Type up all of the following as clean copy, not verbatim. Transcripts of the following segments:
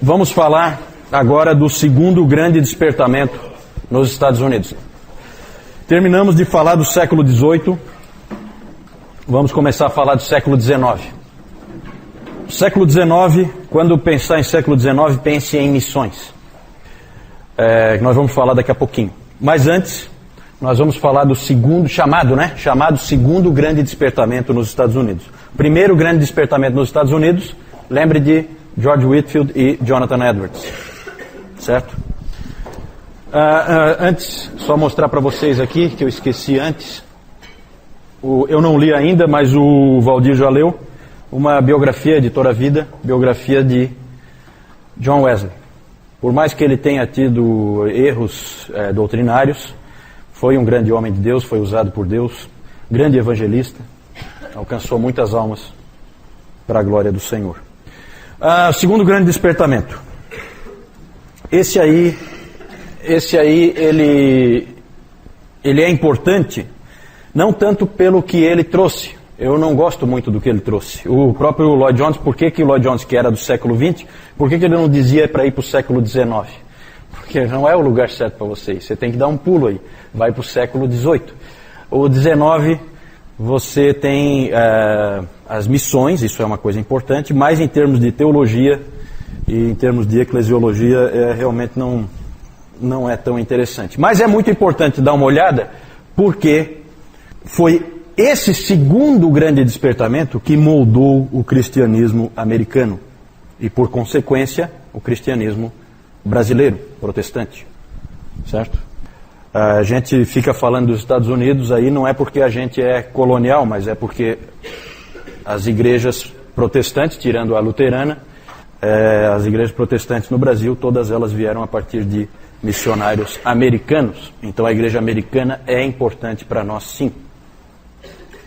Vamos falar agora do segundo grande despertamento nos Estados Unidos. Terminamos de falar do século XVIII, vamos começar a falar do século XIX. Século XIX, quando pensar em século XIX, pense em missões. Nós vamos falar daqui a pouquinho. Mas antes, nós vamos falar do segundo, chamado segundo grande despertamento nos Estados Unidos. Primeiro grande despertamento nos Estados Unidos, lembre de George Whitefield e Jonathan Edwards. Certo? Antes, só mostrar para vocês aqui, que eu esqueci antes. Eu não li ainda, mas o Valdir já leu. Uma biografia, editora Vida, biografia de John Wesley. Por mais que ele tenha tido erros doutrinários, foi um grande homem de Deus, foi usado por Deus, grande evangelista, alcançou muitas almas para a glória do Senhor. Segundo grande despertamento. Esse aí ele é importante, não tanto pelo que ele trouxe. Eu não gosto muito do que ele trouxe. O próprio Lloyd Jones, por que o Lloyd Jones, que era do século XX, por que ele não dizia para ir para o século XIX? Porque não é o lugar certo para vocês. Você tem que dar um pulo aí. Vai para o século XVIII. O XIX, você tem as missões, isso é uma coisa importante, mas em termos de teologia e em termos de eclesiologia, realmente não é tão interessante. Mas é muito importante dar uma olhada, porque foi esse segundo grande despertamento que moldou o cristianismo americano e, por consequência, o cristianismo brasileiro, protestante. Certo? A gente fica falando dos Estados Unidos aí, não é porque a gente é colonial, mas é porque as igrejas protestantes, tirando a luterana, as igrejas protestantes no Brasil, todas elas vieram a partir de missionários americanos. Então a igreja americana é importante para nós, sim.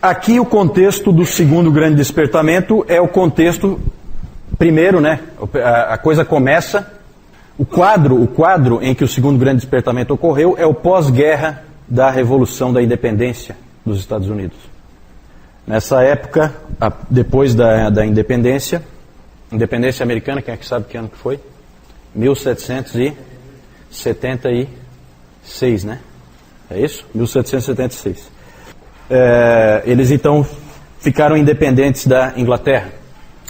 Aqui o contexto do segundo grande despertamento é o contexto, primeiro, a coisa começa, o quadro em que o segundo grande despertamento ocorreu é o pós-guerra da Revolução da Independência dos Estados Unidos. Nessa época, depois da independência americana, quem é que sabe que ano que foi? 1776, né? É isso? 1776. Eles então ficaram independentes da Inglaterra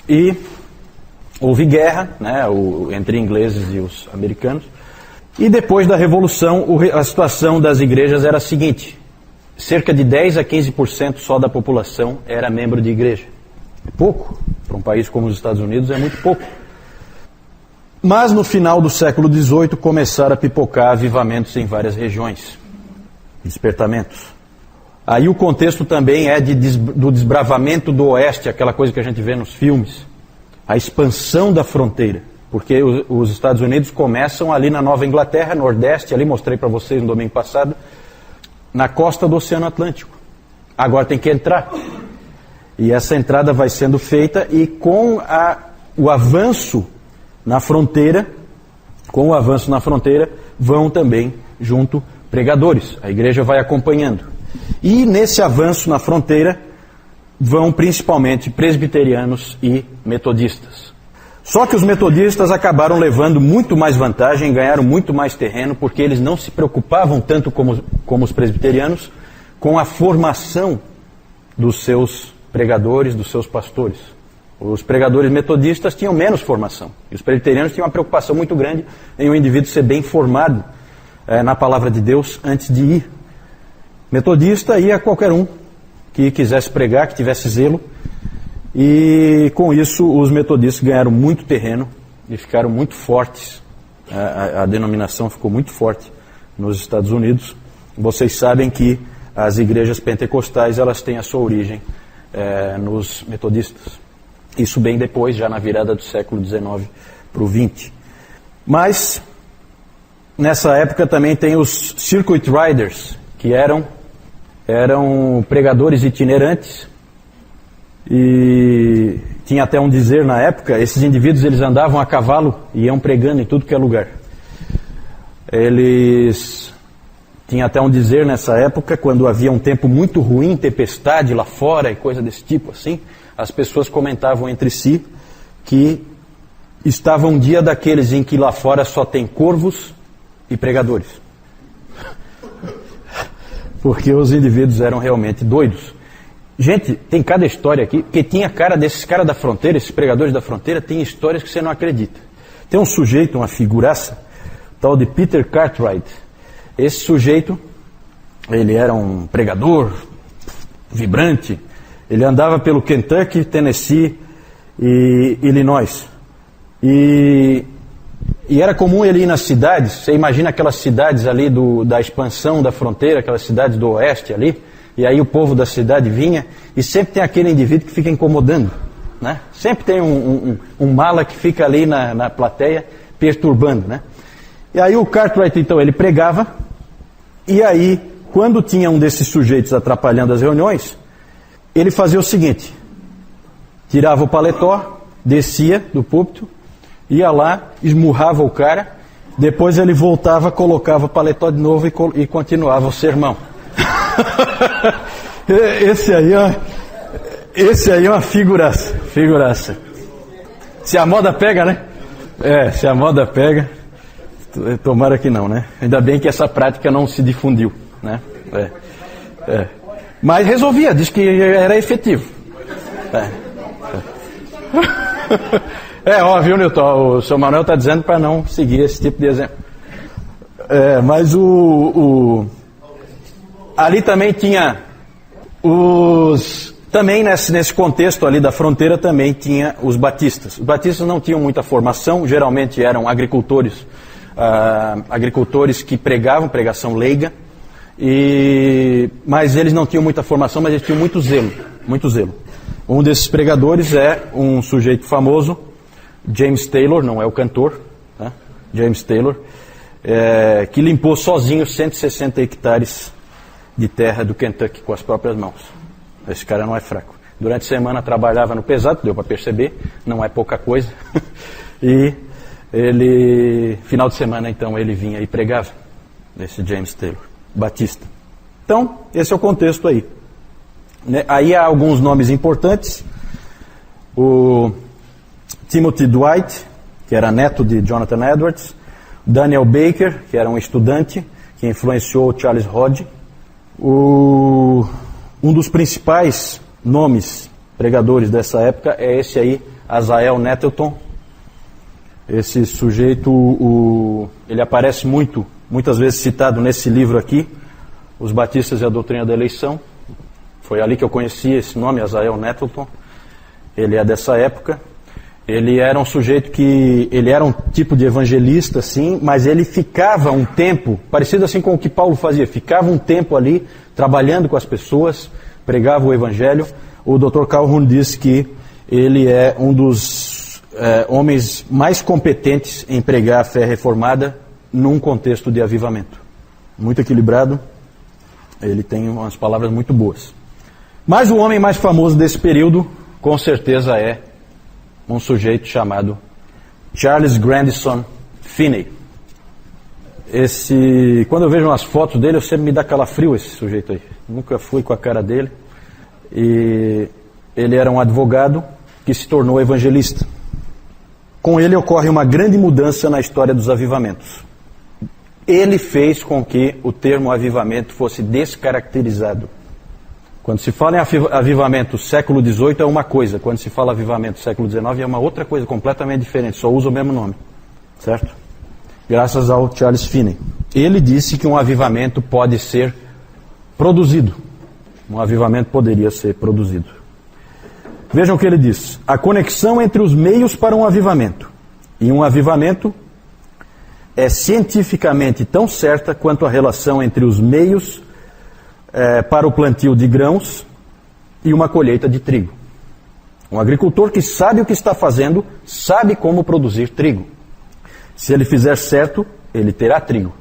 e houve guerra, entre ingleses e os americanos, e depois da Revolução a situação das igrejas era a seguinte: cerca de 10 a 15% só da população era membro de igreja. É pouco, para um país como os Estados Unidos é muito pouco. Mas no final do século XVIII começaram a pipocar avivamentos em várias regiões, despertamentos. Aí o contexto também é do desbravamento do oeste, aquela coisa que a gente vê nos filmes, a expansão da fronteira, porque os Estados Unidos começam ali na Nova Inglaterra, Nordeste, ali mostrei para vocês no domingo passado, na costa do Oceano Atlântico. Agora tem que entrar. E essa entrada vai sendo feita e com o avanço na fronteira, vão também junto pregadores. A igreja vai acompanhando. E nesse avanço na fronteira vão principalmente presbiterianos e metodistas. Só que os metodistas acabaram levando muito mais vantagem, ganharam muito mais terreno, porque eles não se preocupavam tanto como os presbiterianos com a formação dos seus pregadores, dos seus pastores. Os pregadores metodistas tinham menos formação. E os presbiterianos tinham uma preocupação muito grande em o indivíduo ser bem formado na palavra de Deus antes de ir. Metodista ia qualquer um que quisesse pregar, que tivesse zelo. E com isso os metodistas ganharam muito terreno e ficaram muito fortes. A denominação ficou muito forte nos Estados Unidos. Vocês sabem que as igrejas pentecostais elas têm a sua origem nos metodistas. Isso bem depois, já na virada do século XIX para o XX. Mas nessa época também tem os Circuit Riders, que eram pregadores itinerantes, e tinha até um dizer na época, esses indivíduos eles andavam a cavalo e iam pregando em tudo que é lugar. Eles tinham até um dizer nessa época, quando havia um tempo muito ruim, tempestade lá fora e coisa desse tipo assim, as pessoas comentavam entre si que estava um dia daqueles em que lá fora só tem corvos e pregadores. Porque os indivíduos eram realmente doidos. Gente, tem cada história aqui, porque tinha cara desses caras da fronteira, esses pregadores da fronteira, tem histórias que você não acredita. Tem um sujeito, uma figuraça, tal de Peter Cartwright. Esse sujeito, ele era um pregador vibrante, ele andava pelo Kentucky, Tennessee e Illinois. E era comum ele ir nas cidades, você imagina aquelas cidades ali da expansão da fronteira, aquelas cidades do oeste ali, e aí o povo da cidade vinha, e sempre tem aquele indivíduo que fica incomodando, né? Sempre tem um mala que fica ali na plateia perturbando, né? E aí o Cartwright, então, ele pregava, e aí, quando tinha um desses sujeitos atrapalhando as reuniões, ele fazia o seguinte: tirava o paletó, descia do púlpito, ia lá, esmurrava o cara, depois ele voltava, colocava o paletó de novo e continuava o sermão. Esse aí é uma figuraça. Se a moda pega, né? Se a moda pega, tomara que não, né? Ainda bem que essa prática não se difundiu, né? Mas resolvia, diz que era efetivo. Viu, Newton? O seu Manuel está dizendo para não seguir esse tipo de exemplo. Mas ali também tinha também nesse contexto ali da fronteira também tinha os batistas. Os batistas não tinham muita formação, geralmente eram agricultores que pregavam pregação leiga, mas eles não tinham muita formação, mas eles tinham muito zelo. Um desses pregadores é um sujeito famoso, James Taylor, não é o cantor, tá? James Taylor, que limpou sozinho 160 hectares de terra do Kentucky com as próprias mãos. Esse cara não é fraco. Durante a semana trabalhava no pesado, deu para perceber, não é pouca coisa. E final de semana então ele vinha e pregava, esse James Taylor, batista. Então, esse é o contexto aí. Aí há alguns nomes importantes. O Timothy Dwight, que era neto de Jonathan Edwards. Daniel Baker, que era um estudante que influenciou Charles Hodge. Um dos principais nomes pregadores dessa época é esse aí, Azael Nettleton. Esse sujeito, ele aparece muitas vezes citado nesse livro aqui, Os Batistas e a Doutrina da Eleição. Foi ali que eu conheci esse nome, Azael Nettleton. Ele é dessa época. Ele era um sujeito ele era um tipo de evangelista, sim, mas ele ficava um tempo, parecido assim com o que Paulo fazia, ficava um tempo ali, trabalhando com as pessoas, pregava o evangelho. O Dr. Calhoun disse que ele é um dos homens mais competentes em pregar a fé reformada num contexto de avivamento. Muito equilibrado, ele tem umas palavras muito boas. Mas o homem mais famoso desse período, com certeza, é um sujeito chamado Charles Grandison Finney. Quando eu vejo umas fotos dele, eu sempre me dá calafrio esse sujeito aí. Nunca fui com a cara dele. E ele era um advogado que se tornou evangelista. Com ele ocorre uma grande mudança na história dos avivamentos. Ele fez com que o termo avivamento fosse descaracterizado. Quando se fala em avivamento século XVIII é uma coisa, quando se fala avivamento século XIX é uma outra coisa completamente diferente, só usa o mesmo nome, certo? Graças ao Charles Finney. Ele disse que um avivamento pode ser produzido. Um avivamento poderia ser produzido. Vejam o que ele diz. A conexão entre os meios para um avivamento e um avivamento é cientificamente tão certa quanto a relação entre os meios para o plantio de grãos e uma colheita de trigo. Um agricultor que sabe o que está fazendo, sabe como produzir trigo. Se ele fizer certo, ele terá trigo.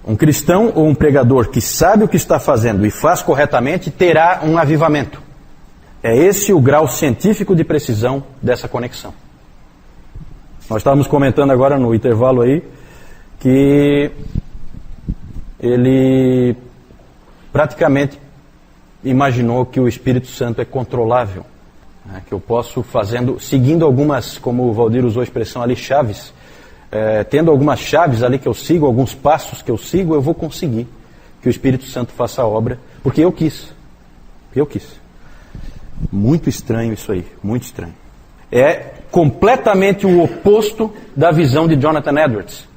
Um cristão ou um pregador que sabe o que está fazendo e faz corretamente, terá um avivamento. É esse o grau científico de precisão dessa conexão. Nós estávamos comentando agora no intervalo aí, que ele praticamente imaginou que o Espírito Santo é controlável. né, que eu posso seguindo algumas, como o Valdir usou a expressão ali, chaves, tendo algumas chaves ali que eu sigo, alguns passos que eu sigo, eu vou conseguir que o Espírito Santo faça a obra, porque eu quis. Muito estranho isso aí, muito estranho. É completamente o oposto da visão de Jonathan Edwards,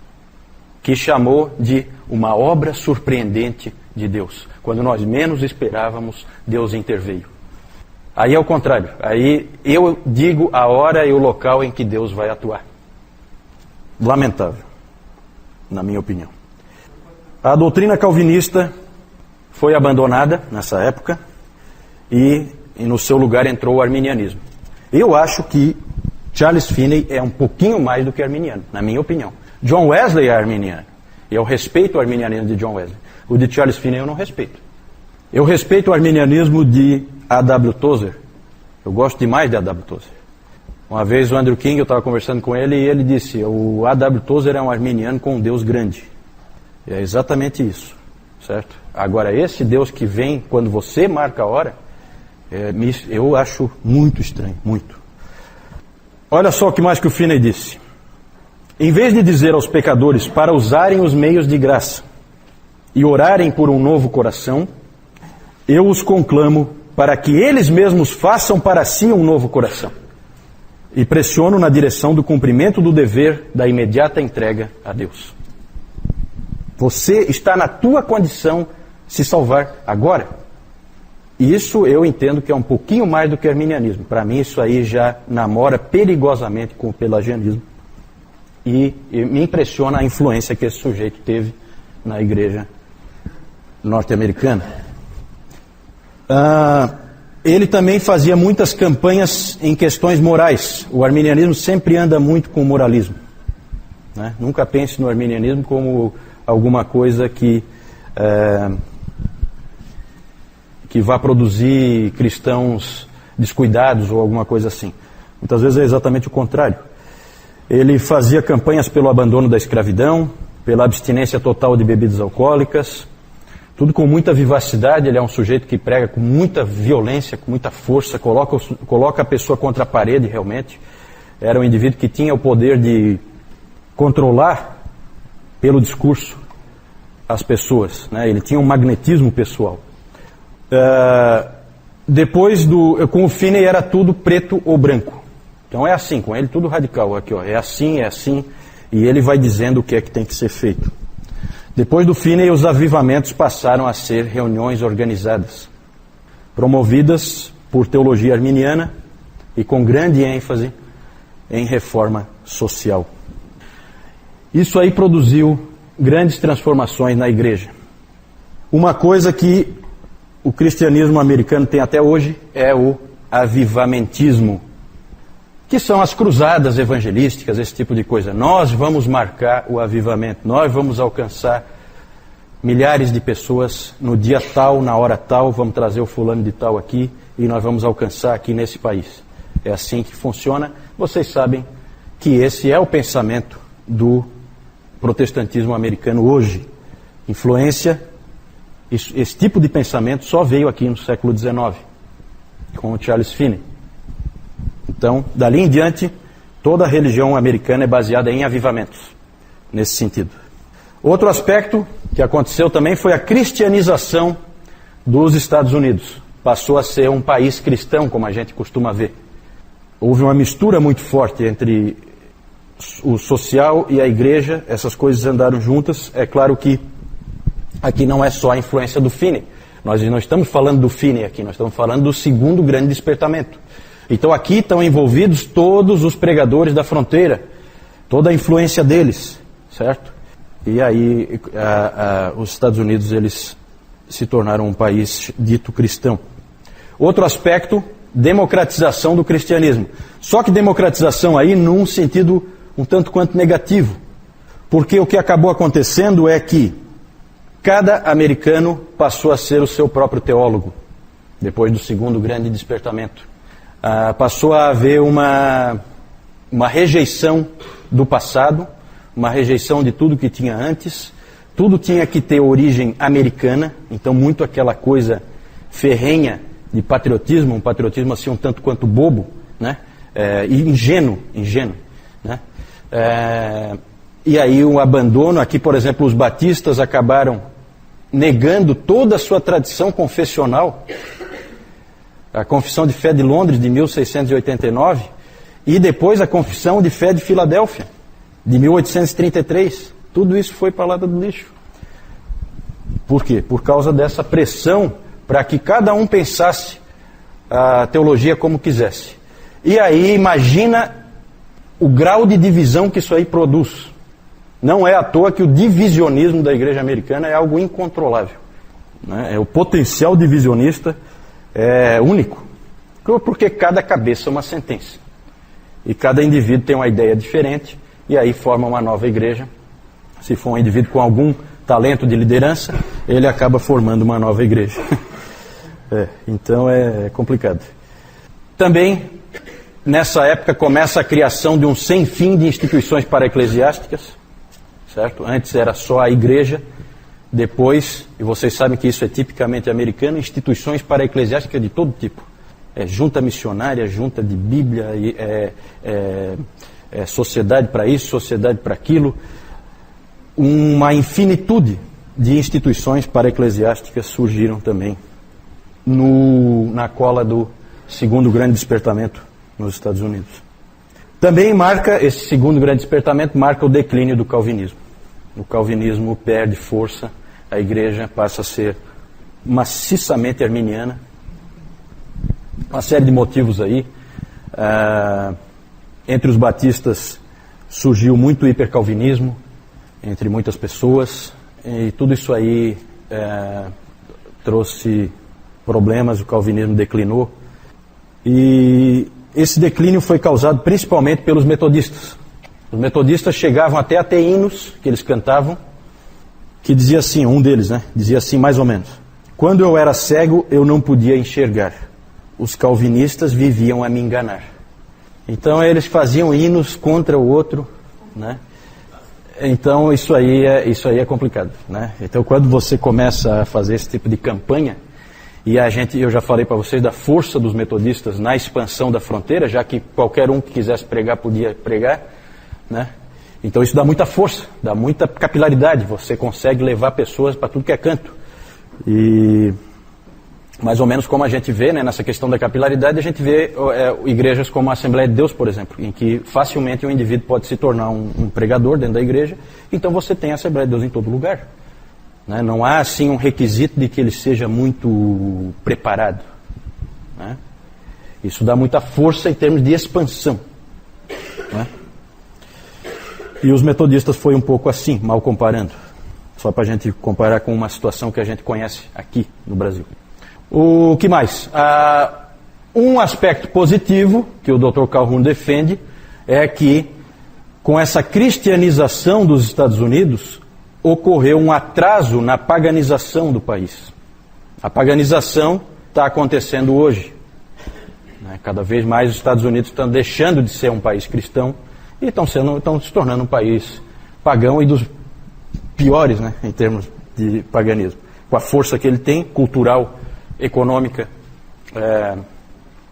que chamou de uma obra surpreendente de Deus. Quando nós menos esperávamos, Deus interveio. Aí é o contrário. Aí eu digo a hora e o local em que Deus vai atuar. Lamentável, na minha opinião. A doutrina calvinista foi abandonada nessa época e no seu lugar entrou o arminianismo. Eu acho que Charles Finney é um pouquinho mais do que arminiano, na minha opinião. John Wesley é arminiano, e eu respeito o arminianismo de John Wesley. O de Charles Finney eu não respeito. Eu respeito o arminianismo de A.W. Tozer. Eu gosto demais de A.W. Tozer. Uma vez o Andrew King, eu estava conversando com ele, e ele disse, o A.W. Tozer é um arminiano com um Deus grande. E é exatamente isso, certo? Agora, esse Deus que vem quando você marca a hora, eu acho muito estranho, muito. Olha só o que mais que o Finney disse. Em vez de dizer aos pecadores para usarem os meios de graça e orarem por um novo coração, eu os conclamo para que eles mesmos façam para si um novo coração. E pressiono na direção do cumprimento do dever da imediata entrega a Deus. Você está na tua condição de se salvar agora. Isso eu entendo que é um pouquinho mais do que arminianismo. Para mim isso aí já namora perigosamente com o pelagianismo. E me impressiona a influência que esse sujeito teve na igreja norte-americana. Ele também fazia muitas campanhas em questões morais. O arminianismo sempre anda muito com o moralismo, né? Nunca pense no arminianismo como alguma coisa que vá produzir cristãos descuidados ou alguma coisa assim. Muitas vezes é exatamente o contrário. Ele fazia campanhas pelo abandono da escravidão, pela abstinência total de bebidas alcoólicas, tudo com muita vivacidade. Ele é um sujeito que prega com muita violência, com muita força, coloca a pessoa contra a parede realmente. Era um indivíduo que tinha o poder de controlar pelo discurso as pessoas, né? Ele tinha um magnetismo pessoal. Com o Finney era tudo preto ou branco. Então é assim, com ele tudo radical. Aqui, ó, é assim, e ele vai dizendo o que é que tem que ser feito. Depois do Finney, os avivamentos passaram a ser reuniões organizadas, promovidas por teologia arminiana e com grande ênfase em reforma social. Isso aí produziu grandes transformações na igreja. Uma coisa que o cristianismo americano tem até hoje é o avivamentismo, que são as cruzadas evangelísticas, esse tipo de coisa. Nós vamos marcar o avivamento, nós vamos alcançar milhares de pessoas no dia tal, na hora tal, vamos trazer o fulano de tal aqui e nós vamos alcançar aqui nesse país. É assim que funciona. Vocês sabem que esse é o pensamento do protestantismo americano hoje. Influência, esse tipo de pensamento só veio aqui no século XIX, com o Charles Finney. Então, dali em diante, toda a religião americana é baseada em avivamentos, nesse sentido. Outro aspecto que aconteceu também foi a cristianização dos Estados Unidos. Passou a ser um país cristão, como a gente costuma ver. Houve uma mistura muito forte entre o social e a igreja, essas coisas andaram juntas. É claro que aqui não é só a influência do Finney. Nós não estamos falando do Finney aqui, nós estamos falando do segundo grande despertamento. Então aqui estão envolvidos todos os pregadores da fronteira, toda a influência deles, certo? E aí os Estados Unidos eles se tornaram um país dito cristão. Outro aspecto, democratização do cristianismo. Só que democratização aí num sentido um tanto quanto negativo. Porque o que acabou acontecendo é que cada americano passou a ser o seu próprio teólogo, depois do segundo grande despertamento. Passou a haver uma rejeição do passado, uma rejeição de tudo que tinha antes. Tudo tinha que ter origem americana, então muito aquela coisa ferrenha de patriotismo, um patriotismo assim um tanto quanto bobo, né? E ingênuo, né? E aí o abandono, aqui por exemplo os batistas acabaram negando toda a sua tradição confessional, a Confissão de Fé de Londres de 1689 e depois a Confissão de Fé de Filadélfia de 1833, tudo isso foi para a lata do lixo. Por quê? Por causa dessa pressão para que cada um pensasse a teologia como quisesse. E aí imagina o grau de divisão que isso aí produz. Não é à toa que o divisionismo da igreja americana é algo incontrolável, né? O potencial divisionista é único, porque cada cabeça é uma sentença. E cada indivíduo tem uma ideia diferente, e aí forma uma nova igreja. Se for um indivíduo com algum talento de liderança, ele acaba formando uma nova igreja. Então é complicado. Também, nessa época, começa a criação de um sem fim de instituições para-eclesiásticas, certo? Antes era só a igreja, depois, e vocês sabem que isso é tipicamente americano, instituições para-eclesiásticas de todo tipo. Junta missionária, junta de Bíblia, sociedade para isso, sociedade para aquilo. Uma infinitude de instituições para-eclesiásticas surgiram também na cola do segundo grande despertamento nos Estados Unidos. Também esse segundo grande despertamento marca o declínio do calvinismo. O calvinismo perde força, a igreja passa a ser maciçamente arminiana. Uma série de motivos aí. Entre os batistas surgiu muito hipercalvinismo, entre muitas pessoas, e tudo isso aí trouxe problemas, o calvinismo declinou. E esse declínio foi causado principalmente pelos metodistas. Os metodistas chegavam até a ter hinos que eles cantavam, que dizia assim, um deles, né? Dizia assim mais ou menos: quando eu era cego, eu não podia enxergar. Os calvinistas viviam a me enganar. Então eles faziam hinos contra o outro, né? Então isso aí é complicado, né? Então quando você começa a fazer esse tipo de campanha, e eu já falei para vocês da força dos metodistas na expansão da fronteira, já que qualquer um que quisesse pregar podia pregar, né? Então isso dá muita força, dá muita capilaridade, você consegue levar pessoas para tudo que é canto. E mais ou menos como a gente vê, né, nessa questão da capilaridade, a gente vê igrejas como a Assembleia de Deus, por exemplo, em que facilmente um indivíduo pode se tornar um pregador dentro da igreja, então você tem a Assembleia de Deus em todo lugar. Né? Não há assim um requisito de que ele seja muito preparado. Né? Isso dá muita força em termos de expansão. Né? E os metodistas foi um pouco assim, mal comparando. Só para a gente comparar com uma situação que a gente conhece aqui no Brasil. O que mais? Um aspecto positivo que o Dr. Calhoun defende é que com essa cristianização dos Estados Unidos ocorreu um atraso na paganização do país. A paganização está acontecendo hoje. Cada vez mais os Estados Unidos estão deixando de ser um país cristão e estão se tornando um país pagão e dos piores, né, em termos de paganismo. Com a força que ele tem, cultural, econômica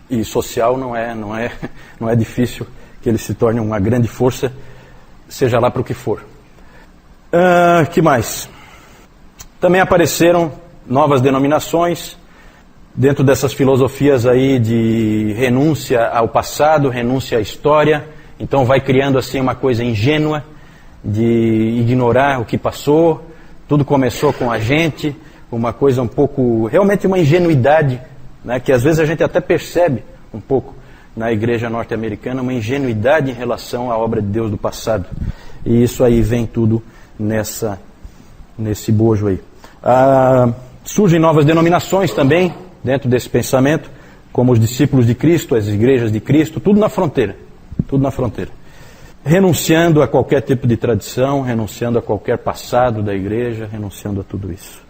e social, não é difícil que ele se torne uma grande força, seja lá para o que for. Que mais? Também apareceram novas denominações dentro dessas filosofias aí de renúncia ao passado, renúncia à história. Então vai criando assim uma coisa ingênua de ignorar o que passou. Tudo começou com a gente, uma coisa um pouco, realmente uma ingenuidade, né, que às vezes a gente até percebe um pouco na igreja norte-americana, uma ingenuidade em relação à obra de Deus do passado. E isso aí vem tudo nesse bojo aí. Surgem novas denominações também dentro desse pensamento, como os discípulos de Cristo, as igrejas de Cristo, tudo na fronteira. Renunciando a qualquer tipo de tradição, renunciando a qualquer passado da igreja, renunciando a tudo isso.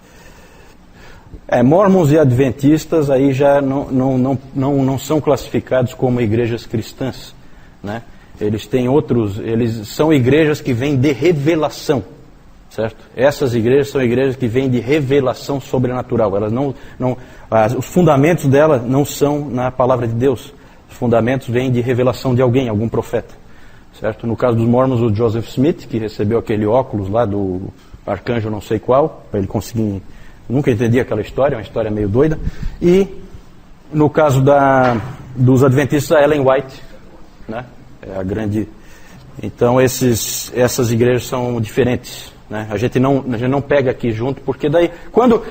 Mormons e adventistas aí já não são classificados como igrejas cristãs, né? Eles são igrejas que vêm de revelação, certo? Essas igrejas são igrejas que vêm de revelação sobrenatural. Elas os fundamentos dela não são na palavra de Deus. Os fundamentos vêm de revelação de alguém, algum profeta, certo? No caso dos Mormons, o Joseph Smith, que recebeu aquele óculos lá do arcanjo não sei qual, para ele conseguir... Nunca entendi aquela história, é uma história meio doida. E no caso dos adventistas, a Ellen White, né? É a grande... Então essas igrejas são diferentes, né? A gente não pega aqui junto, porque daí, quando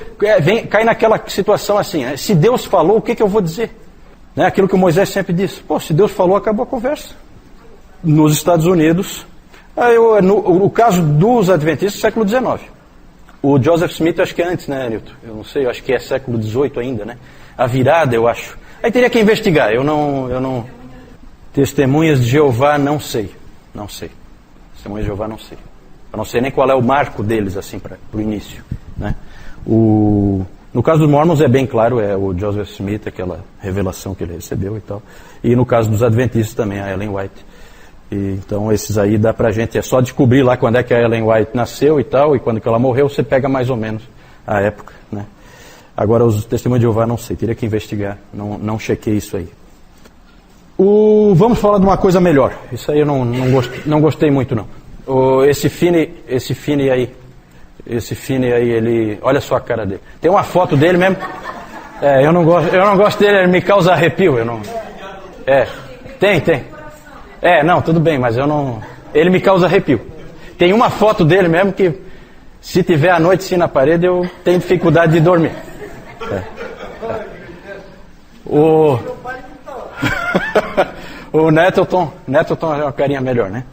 cai naquela situação assim, né? Se Deus falou, o que eu vou dizer? Né? Aquilo que o Moisés sempre disse, se Deus falou, acabou a conversa. Nos Estados Unidos, no caso dos adventistas, século XIX. O Joseph Smith, acho que é antes, né, Newton? Eu não sei, eu acho que é século XVIII ainda, né? A virada, eu acho. Aí teria que investigar, eu não... Testemunhas de Jeová, não sei. Testemunhas de Jeová, não sei. Eu não sei nem qual é o marco deles, assim, para o início, né? No caso dos Mormons é bem claro, é o Joseph Smith, aquela revelação que ele recebeu e tal. E no caso dos adventistas também, a Ellen White. Então esses aí dá pra gente, é só descobrir lá quando é que a Ellen White nasceu e tal, e quando que ela morreu, você pega mais ou menos a época, né? Agora os testemunhos de Jeová, não sei, teria que investigar, não chequei isso aí. Vamos falar de uma coisa melhor. Isso aí eu não gostei muito, não. Esse Finney aí, ele... Olha só a cara dele. Tem uma foto dele mesmo. Eu não gosto dele, ele me causa arrepio. Tem. Não, tudo bem, mas ele me causa arrepio. Tem uma foto dele mesmo que, se tiver à noite assim na parede, eu tenho dificuldade de dormir. O Nettleton é uma carinha melhor, né?